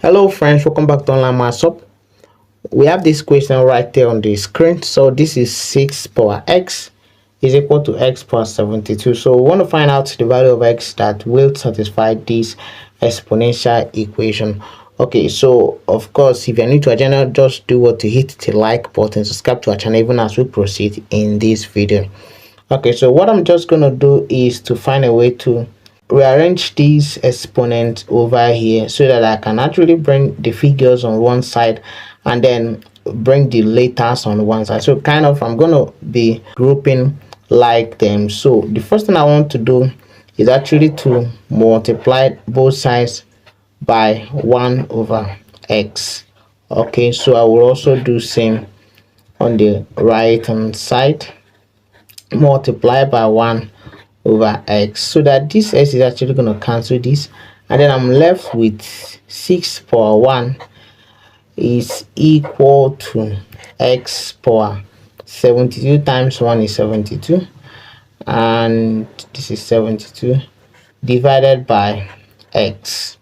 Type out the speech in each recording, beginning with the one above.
Hello friends, welcome back to Online Math Up. We have this question right there on the screen. So this is 6 power x is equal to x power 72. So we want to find out the value of x that will satisfy this exponential equation. Okay, so of course, if you're new to our channel, just do what to hit the like button, subscribe to our channel even as we proceed in this video. Okay, so what I'm just going to do is to find a way to rearrange these exponents over here so that I can actually bring the figures on one side and then bring the letters on one side. So kind of I'm going to be grouping like them. So the first thing I want to do is actually to multiply both sides by 1 over x. Okay, so I will also do same on the right hand side, multiply by 1 over x, so that this x is actually going to cancel this, and then I'm left with 6 power 1 is equal to x power 72 times 1 is 72, and this is 72 divided by x.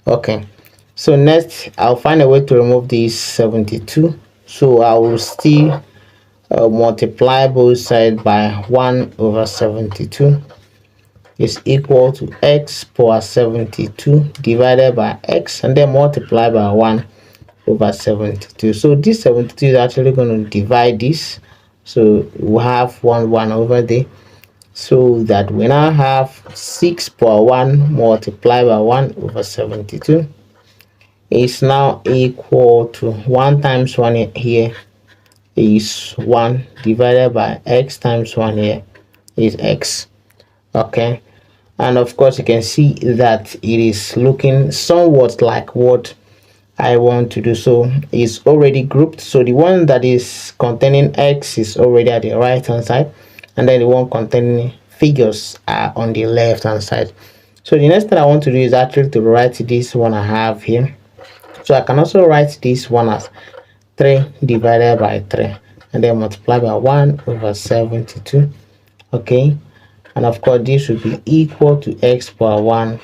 Okay, so next I'll find a way to remove this 72, so I will still multiply both sides by 1 over 72 is equal to x power 72 divided by x, and then multiply by 1 over 72. So this 72 is actually going to divide this, so we have 1 over there, so that we now have 6 power 1 multiplied by 1 over 72 is now equal to 1 times 1 here is 1 divided by x times 1 here is x. Okay, and of course you can see that it is looking somewhat like what I want to do. So it's already grouped, so the one that is containing x is already at the right hand side, and then the one containing figures are on the left hand side. So the next thing I want to do is actually to write this one I have here. So I can also write this one as 3 divided by 3, and then multiply by 1 over 72. Okay, and of course this will be equal to x power 1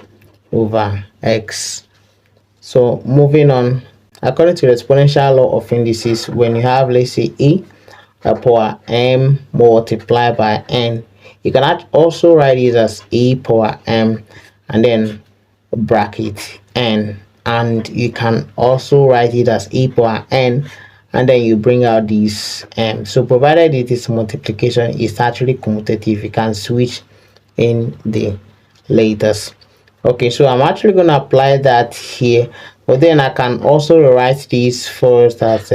over x. So moving on, according to the exponential law of indices, when you have, let's say, a power m multiplied by n, you can also write it as a power m and then bracket n, and you can also write it as a power n and then you bring out this m. So provided it is multiplication, it's actually commutative, you can switch in the letters. Okay, so I'm actually going to apply that here, but then I can also write this first as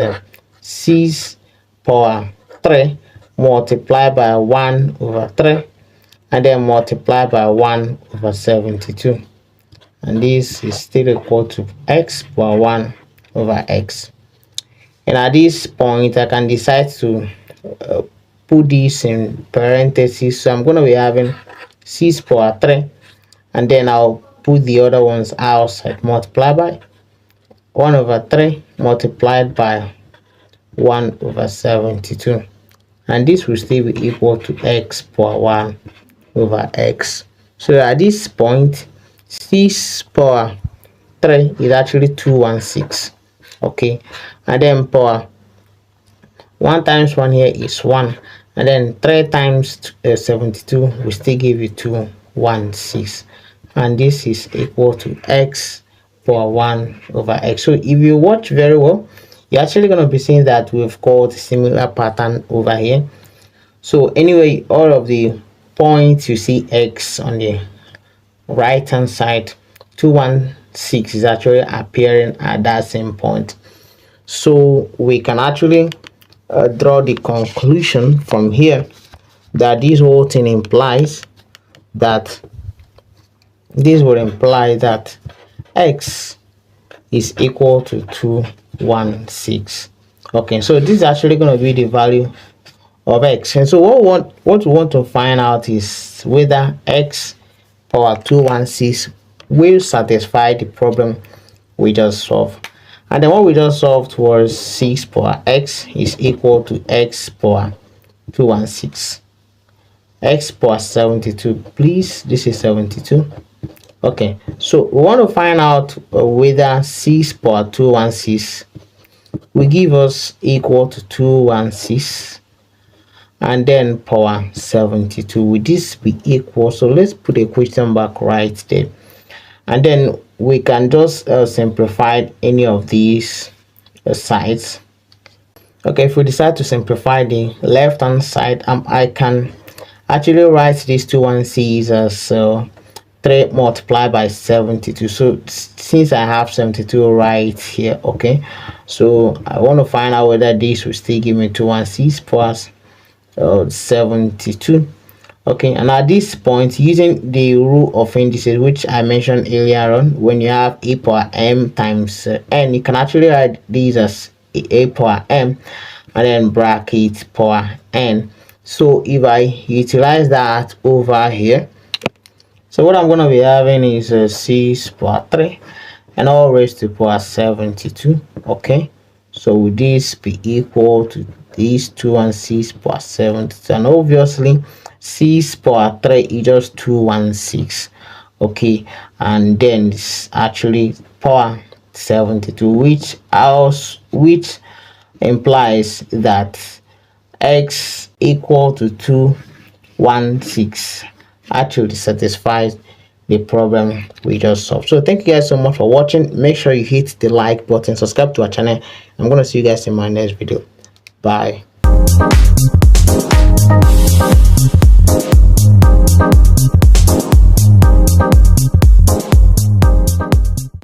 6 power 3 multiplied by 1 over 3 and then multiply by 1 over 72, and this is still equal to x power 1 over x. And at this point I can decide to put this in parentheses, so I'm going to be having 6 power 3 and then I'll put the other ones outside, multiply by 1 over 3 multiplied by 1 over 72, and this will still be equal to x power 1 over x. So at this point 6 power 3 is actually 216. Okay, and then power 1 times 1 here is 1, and then 3 times 72 will still give you 216, and this is equal to x power 1 over x. So if you watch very well, you're actually going to be seeing that we've got a similar pattern over here. So anyway, all of the points you see x on the right hand side, 216 is actually appearing at that same point. So we can actually draw the conclusion from here that this whole thing implies that this would imply that x is equal to 216. Okay, so this is actually going to be the value of x, and so what we want to find out is whether x power 216 will satisfy the problem we just solved. And then what we just solved was 6 power x is equal to x power 216, x power 72. Please, this is 72 Okay, so we want to find out whether 6 power 216 will give us equal to 216, and then power 72. Will this be equal? So let's put a question mark right there, and then we can just simplify any of these sides. Okay, if we decide to simplify the left hand side, I can actually write these 216 as 3 multiplied by 72. So since I have 72 right here, okay, so I want to find out whether this will still give me 216 plus 72. Okay, and at this point, using the rule of indices which I mentioned earlier on, when you have a power m times n, you can actually write these as a power m and then bracket power n. So if I utilize that over here, so what I'm going to be having is 6 power 3 and all raised to power 72. Okay, so will this be equal to these 2 and 6 power 72? And obviously 6 power 3 is just 216. Okay, and then it's actually power 72, which implies that x equal to 216 actually satisfies the problem we just solved. So thank you guys so much for watching. Make sure you hit the like button, subscribe to our channel. I'm going to see you guys in my next video. Bye.